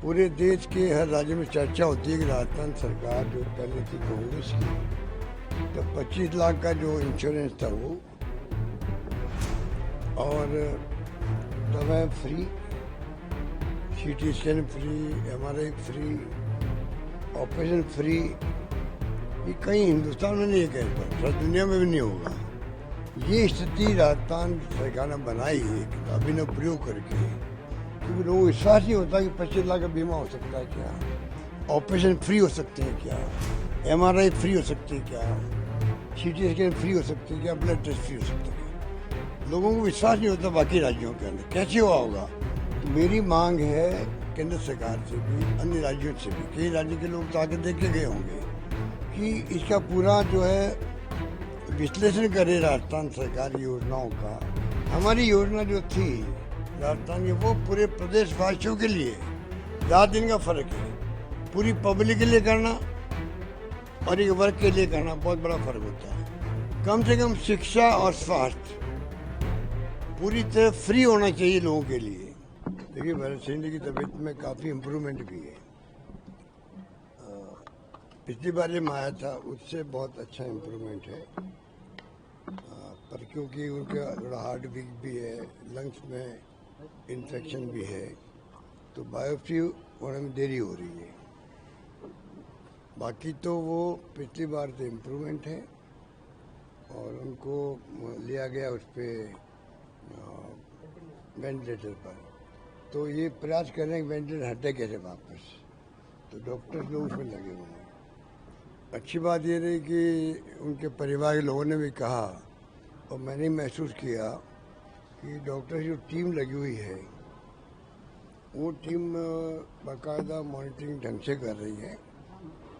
पूरे देश के हर राज्य में चर्चा होती है कि राजस्थान सरकार जो पहले थी कांग्रेस की, तो 25 लाख का जो इंश्योरेंस था वो, और दवाएं free, CT scan free, MRI free, operation free, ये कहीं हिंदुस्तान में नहीं है, कहीं पर सारी दुनिया में भी नहीं होगा। ये स्थिति राजस्थान सरकार ने बनाई है अभिनव प्रयोग करके, क्योंकि लोगों को विश्वास नहीं होता कि 25 लाख का बीमा हो सकता है क्या, ऑपरेशन फ्री हो सकते हैं क्या, एमआरआई फ्री हो सकती है क्या, सीटी स्कैन फ्री हो सकती है क्या, ब्लड टेस्ट फ्री हो सकता है। लोगों को विश्वास नहीं होता बाकी राज्यों के अंदर कैसे हुआ होगा। तो मेरी मांग है केंद्र सरकार से भी, अन्य राज्यों से भी, कई राज्य के लोग तो आके देख के गए होंगे कि इसका पूरा जो है विश्लेषण करे राजस्थान सरकार योजनाओं का। हमारी योजना जो थी राजस्थान की, वो पूरे प्रदेश वासियों के लिए रात दिन का फर्क है। पूरी पब्लिक के लिए करना और एक वर्ग के लिए करना बहुत बड़ा फर्क होता है। कम से कम शिक्षा और स्वास्थ्य पूरी तरह फ्री होना चाहिए लोगों के लिए। देखिए, भरत सिंह की तबीयत में काफ़ी इम्प्रूवमेंट भी है। पिछली बार जब आया था उससे बहुत अच्छा इम्प्रूवमेंट है, पर क्योंकि उनका थोड़ा हार्ट वीक भी है, लंग्स में इन्फेक्शन भी है, तो बायोप्सी होने में देरी हो रही है। बाकी तो वो पिछली बार से इम्प्रूवमेंट है और उनको लिया गया उस पर वेंटिलेटर पर। तो ये प्रयास कर रहे हैं कि वेंटिलेटर हटे कैसे वापस, तो डॉक्टर्स लोग उसमें लगे हुए हैं। अच्छी बात ये रही कि उनके परिवार के लोगों ने भी कहा और मैंने महसूस किया कि डॉक्टर की जो टीम लगी हुई है वो टीम बाकायदा मॉनिटरिंग ढंग से कर रही है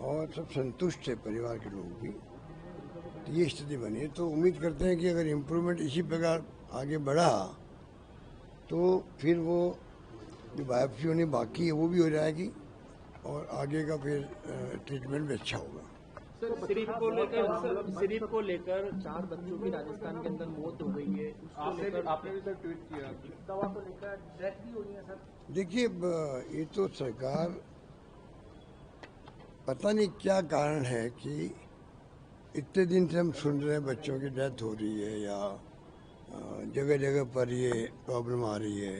और सब संतुष्ट है, परिवार के लोग भी। तो ये स्थिति बनी है, तो उम्मीद करते हैं कि अगर इम्प्रूवमेंट इसी प्रकार आगे बढ़ा तो फिर वो जो बायोप्सी होनी बाकी है वो भी हो जाएगी और आगे का फिर ट्रीटमेंट भी अच्छा होगा। सर, सिरीप को लेकर 4 बच्चों की राजस्थान के अंदर मौत हो गई है। आपने भी सर ट्वीट किया, दवा को लेकर डेथ भी हुई है सर। देखिए, ये तो सरकार पता नहीं क्या कारण है कि इतने दिन से हम सुन रहे हैं बच्चों की डेथ हो रही है या जगह जगह पर ये प्रॉब्लम आ रही है,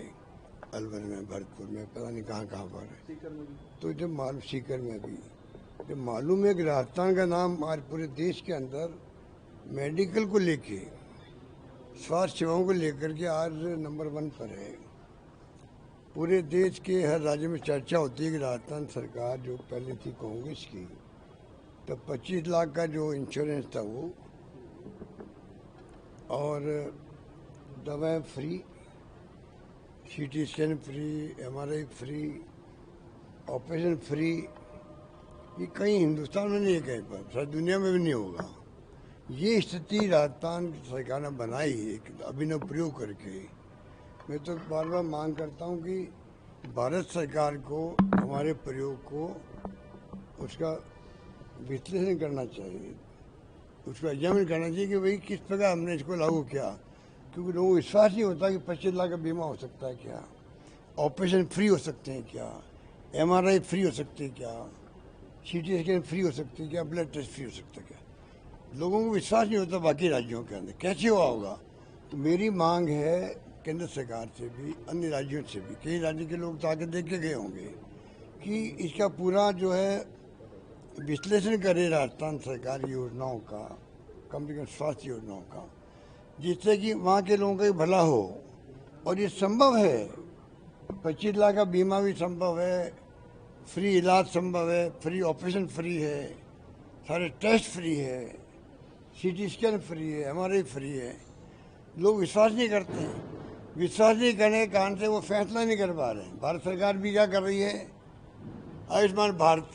अलवर में, भरतपुर में, पता नहीं कहाँ कहाँ पर है। तो जब मालूम, सीकर में भी जब मालूम है कि राजस्थान का नाम आज पूरे देश के अंदर मेडिकल को लेके, स्वास्थ्य सेवाओं को लेकर के आज नंबर 1 पर है। पूरे देश के हर राज्य में चर्चा होती है कि राजस्थान सरकार जो पहले थी कांग्रेस की, तो 25 लाख का जो इंश्योरेंस था वो, और दवाएं free, CT scan free, MRI free, operation free, ये कहीं हिंदुस्तान में नहीं है, कहीं पर सारी दुनिया में भी नहीं होगा। ये स्थिति राजस्थान सरकार ने बनाई है अभिनव प्रयोग करके। मैं तो बार बार मांग करता हूँ कि भारत सरकार को हमारे प्रयोग को उसका विश्लेषण करना चाहिए, उसका एग्जामिन करना चाहिए कि भाई किस प्रकार हमने इसको लागू किया, क्योंकि लोगों को विश्वास नहीं होता कि 25 लाख का बीमा हो सकता है क्या, ऑपरेशन फ्री हो सकते हैं क्या, एमआरआई फ्री हो सकती है क्या, सीटी स्कैन फ्री हो सकती है क्या, ब्लड टेस्ट फ्री हो सकता है क्या। लोगों को विश्वास नहीं होता बाकी राज्यों के अंदर कैसे हुआ होगा। तो मेरी मांग है केंद्र सरकार से भी, अन्य राज्यों से भी, कई राज्य के लोग तो आके देख के गए होंगे कि इसका पूरा जो है विश्लेषण करे राजस्थान सरकार योजनाओं का, कम से कम स्वास्थ्य योजनाओं का, जिससे कि वहाँ के लोगों का भी भला हो। और ये संभव है, 25 लाख का बीमा भी संभव है, फ्री इलाज संभव है, फ्री ऑपरेशन फ्री है, सारे टेस्ट फ्री है, सीटी स्कैन फ्री है, एमआरआई फ्री है। लोग विश्वास नहीं करते हैं, विश्वास नहीं करने के कारण से वो फैसला नहीं कर पा रहे हैं। भारत सरकार भी क्या कर रही है, आयुष्मान भारत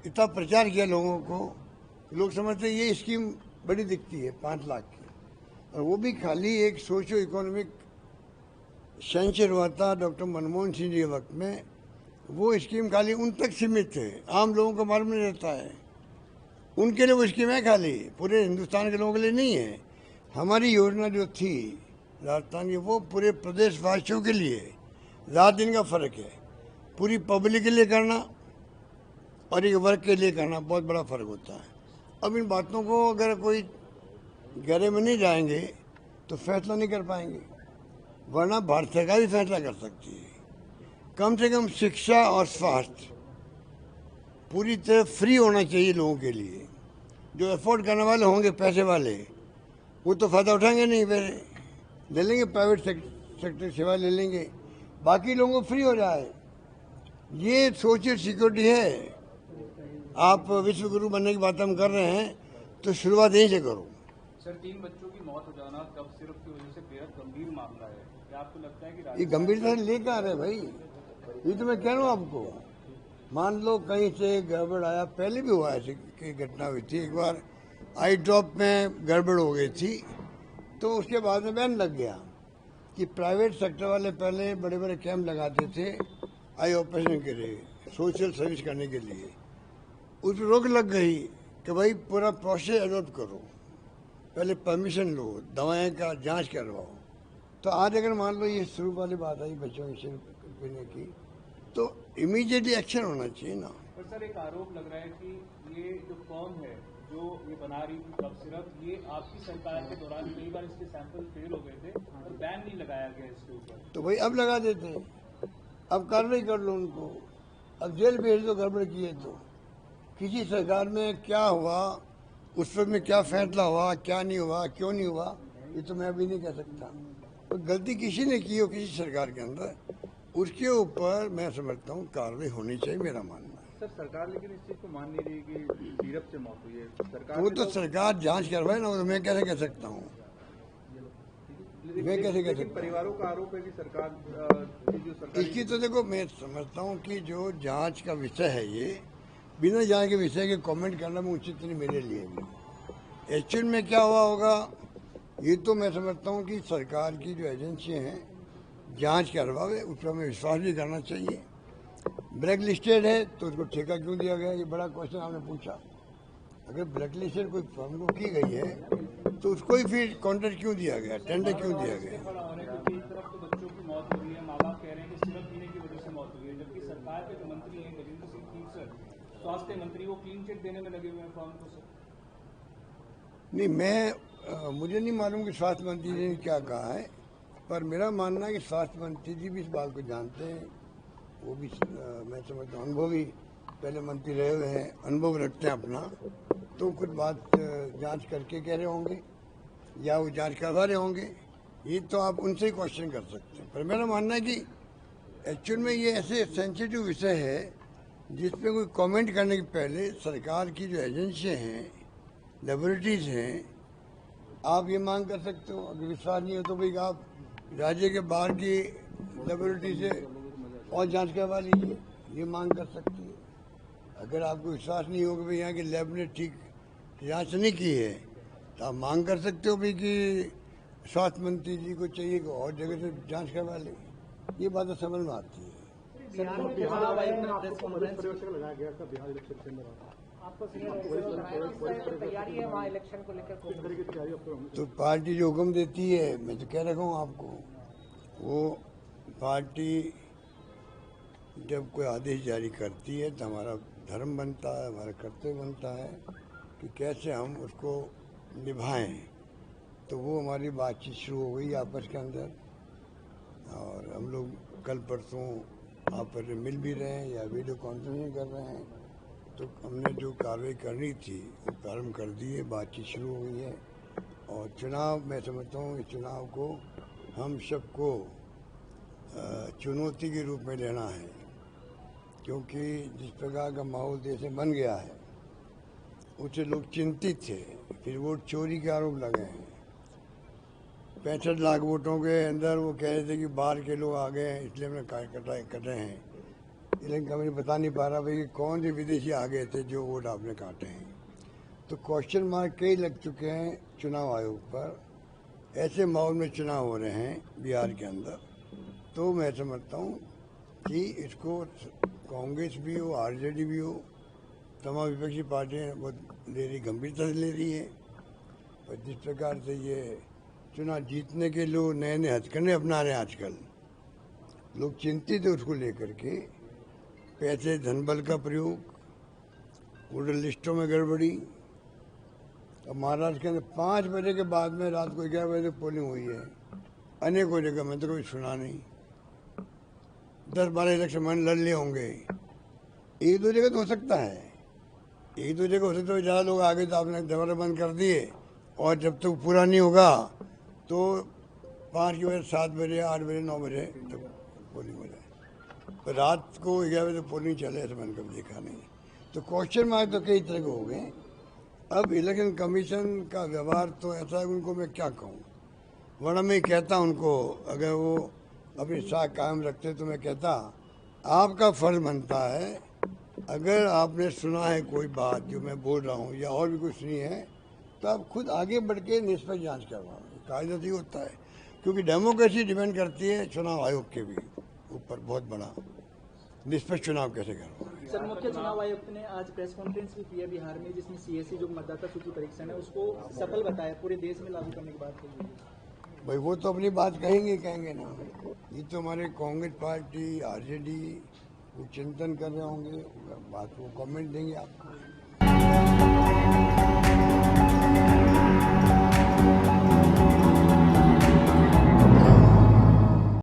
इतना प्रचार किया लोगों को, लोग समझते ये स्कीम बड़ी दिखती है 5 लाख की, और वो भी खाली एक सोशो इकोनॉमिक सेंचर हुआ था डॉक्टर मनमोहन सिंह जी के वक्त में। वो स्कीम खाली उन तक सीमित है, आम लोगों को मालूम नहीं रहता है, उनके लिए वो स्कीम है, खाली पूरे हिंदुस्तान के लोगों के लिए नहीं है। हमारी योजना जो थी राजस्थान की, वो पूरे प्रदेश वासियों के लिए रात दिन का फर्क है। पूरी पब्लिक के लिए करना और एक वर्ग के लिए करना बहुत बड़ा फर्क होता है। अब इन बातों को अगर कोई गहरे में नहीं जाएंगे तो फैसला नहीं कर पाएंगे, वरना भारत सरकार भी फैसला कर सकती है। कम से कम शिक्षा और स्वास्थ्य पूरी तरह फ्री होना चाहिए लोगों के लिए। जो अफोर्ड करने वाले होंगे, पैसे वाले, वो तो फ़ायदा उठाएंगे नहीं, फिर ले लेंगे प्राइवेट सेक्टर सेवा ले लेंगे, बाकी लोगों को फ्री हो जाए। ये सोशल सिक्योरिटी है। आप विश्व गुरु बनने की बात हम कर रहे हैं तो शुरुआत यहीं से करो। सर, 3 बच्चों की मौत हो जाना कफ सिरप की वजह से बेहद गंभीर मामला है। क्या आपको लगता है कि ये गंभीरता से लेकर आ रहे भाई, ये तो मैं कह रहा हूँ आपको। मान लो कहीं से गड़बड़ आया, पहले भी हुआ ऐसी की घटना हुई थी। एक बार आई ड्रॉप में गड़बड़ हो गई थी तो उसके बाद में बैन लग गया कि प्राइवेट सेक्टर वाले पहले बड़े बड़े कैंप लगाते थे आई ऑपरेशन के लिए, सोशल सर्विस करने के लिए। उस पर रोक लग गई कि भाई पूरा प्रोसेस अडोप्ट करो, पहले परमिशन लो, दवाएं का जांच करवाओ। तो आज अगर मान लो ये शुरू वाली बात आई बच्चों के सिर पीने की, तो इमीडिएटली एक्शन होना चाहिए ना। पर सर, एक आरोप लग रहा है कि ये जो फर्म है जो ये बना रही थी कफ सिरप, ये आपकी सरकार के दौरान कई बार इसके सैंपल फेल हो गए थे और बैन नहीं लगाया गया इसके ऊपर। तो भाई अब लगा देते, अब कार्रवाई कर लो उनको, अब जेल भेज दो गड़बड़ किए तो। किसी सरकार में क्या हुआ, उस पर में क्या फैसला हुआ, क्या नहीं हुआ, क्यों नहीं हुआ, ये तो मैं अभी नहीं कह सकता। तो गलती किसी ने की हो किसी सरकार के अंदर, उसके ऊपर मैं समझता हूँ कार्रवाई होनी चाहिए, मेरा मानना है। सर, सरकार लेकिन इस चीज को मान नहीं रही कि सिरप से मौत हुई है। सरकार वो तो सरकार जांच करवाए ना, मैं कैसे कह सकता हूँ, मैं कैसे कह सकता हूँ। परिवारों का आरोप है कि सरकार जो सरकार इसकी तो देखो, मैं समझता हूँ कि जो जांच का विषय है, ये बिना जांच के विषय के कमेंट करना में उचित नहीं मेरे लिए भी। एक्चुअल में क्या हुआ होगा ये तो मैं समझता हूँ कि सरकार की जो एजेंसियाँ हैं जांच करवावे, उस पर हमें विश्वास भी करना चाहिए। ब्लैक लिस्टेड है तो उसको ठेका क्यों दिया गया, ये बड़ा क्वेश्चन आपने पूछा। अगर ब्लैक लिस्टेड कोई फर्म को की गई है तो उसको ही फिर कॉन्ट्रैक्ट क्यों दिया गया, टेंडर क्यों दिया गया। क्योंकि एक तरफ तो बच्चों की मौत हो रही है, माँ बाप कह रहे हैं कि सिरप पीने की वजह से मौत हुई है, जबकि सरकार के जो मंत्री हैं गजेंद्र सिंह खीरसर, स्वास्थ्य मंत्री, वो क्लीन चिट देने में लगे हुए हैं फर्म को। सर नहीं, मुझे नहीं मालूम कि स्वास्थ्य मंत्री जी ने क्या कहा है, पर मेरा मानना है कि स्वास्थ्य मंत्री जी भी इस बात को जानते हैं। वो भी मैं समझता हूँ अनुभवी, पहले मंत्री रहे हुए हैं, अनुभव रखते हैं अपना, तो कुछ बात जांच करके कह रहे होंगे या वो जांच करवा रहे होंगे, ये तो आप उनसे ही क्वेश्चन कर सकते हैं। पर मेरा मानना है कि एक्चुअल में ये ऐसे सेंसिटिव विषय है जिसपे कोई कमेंट करने के पहले सरकार की जो एजेंसियाँ हैं, लेबोरेटरीज हैं, आप ये मांग कर सकते हो। अगर विश्वास नहीं हो तो भाई आप राज्य के बाहर की लेबोरेटरी से और जांच करवा लीजिए, ये मांग कर सकती है। अगर आपको विश्वास नहीं हो कि भाई यहाँ की लैब ने ठीक जांच नहीं की है तो आप मांग कर सकते हो भाई कि स्वास्थ्य मंत्री जी को चाहिए कि और जगह से जांच करवा ले। ये बात तो समझ में आती है। तैयारी है वहाँ इलेक्शन को लेकर, तो पार्टी जो हुक्म देती है, मैं तो कह रखा हूँ आपको, वो पार्टी जब कोई आदेश जारी करती है तो हमारा धर्म बनता है, हमारा कर्तव्य बनता है कि कैसे हम उसको निभाएं। तो वो हमारी बातचीत शुरू हो गई आपस के अंदर, और हम लोग कल परसों आपस में मिल भी रहे हैं या वीडियो कॉन्फ्रेंसिंग कर रहे हैं। तो हमने जो कार्रवाई करनी थी वो प्रारंभ कर दी है, बातचीत शुरू हो गई है। और चुनाव, मैं समझता हूँ इस चुनाव को हम सबको चुनौती के रूप में लेना है, क्योंकि जिस प्रकार का माहौल देश में बन गया है उससे लोग चिंतित थे। फिर वोट चोरी के आरोप लगे हैं। 65 लाख वोटों के अंदर वो कह रहे थे कि बाहर के लोग आ गए हैं इसलिए हमने कटे हैं, लेकिन कभी बता नहीं पा रहा भाई कि कौन से विदेशी आ गए थे जो वोट आपने काटे हैं। तो क्वेश्चन मार्क कई लग चुके हैं चुनाव आयोग पर। ऐसे माहौल में चुनाव हो रहे हैं बिहार के अंदर, तो मैं समझता हूँ कि इसको कांग्रेस भी हो, आरजेडी भी हो, तमाम विपक्षी पार्टियाँ बहुत गंभीरता से ले रही है। और जिस प्रकार से ये चुनाव जीतने के लोग नए नए हथकंडे अपना रहे हैं आजकल, लोग चिंतित है उसको लेकर के। पैसे धनबल का प्रयोग, वोटर लिस्टों में गड़बड़ी। अब महाराष्ट्र के अंदर 5 बजे के बाद में रात को 11 बजे तक पोलिंग हुई है अनेकों जगह, मैं तो कोई सुना नहीं। 10-12 इलेक्शन मैंने लड़ लिए होंगे। एक दो जगह तो हो सकता है, एक दो जगह हो सकता है ज़्यादा लोग आगे, तो आपने दरवाजा बंद कर दिए और जब तक पूरा नहीं होगा तो 5 बजे 7 बजे 8 बजे 9 बजे तक पोलिंग हो जाए। तो रात को 11 बजे तक पोलिंग चले ऐसा मैंने कभी देखा नहीं। तो क्वेश्चन मार्क तो कई तरह के हो गए। अब इलेक्शन कमीशन का व्यवहार तो ऐसा है, उनको मैं क्या कहूँ, वरना मैं कहता उनको, अगर वो अपनी साख कायम रखते तो मैं कहता आपका फर्ज बनता है, अगर आपने सुना है कोई बात जो मैं बोल रहा हूँ या और भी कुछ सुनी है, तो आप खुद आगे बढ़ के निष्पक्ष जाँच करवाओ। कायदा ही होता है, क्योंकि डेमोक्रेसी डिपेंड करती है चुनाव आयोग के भी ऊपर बहुत बड़ा, निष्पक्ष चुनाव कैसे करवाओ। सर, मुख्य चुनाव आयुक्त ने आज प्रेस कॉन्फ्रेंस भी की है बिहार में, जिसमें सीएससी जो मतदाता सूची परीक्षण है उसको सफल बताया, पूरे देश में लागू करने की बात कही है। भाई वो तो अपनी बात कहेंगे ना, ये तो हमारे कांग्रेस पार्टी आरजेडी वो चिंतन कर रहे होंगे, बात वो कमेंट देंगे आपको।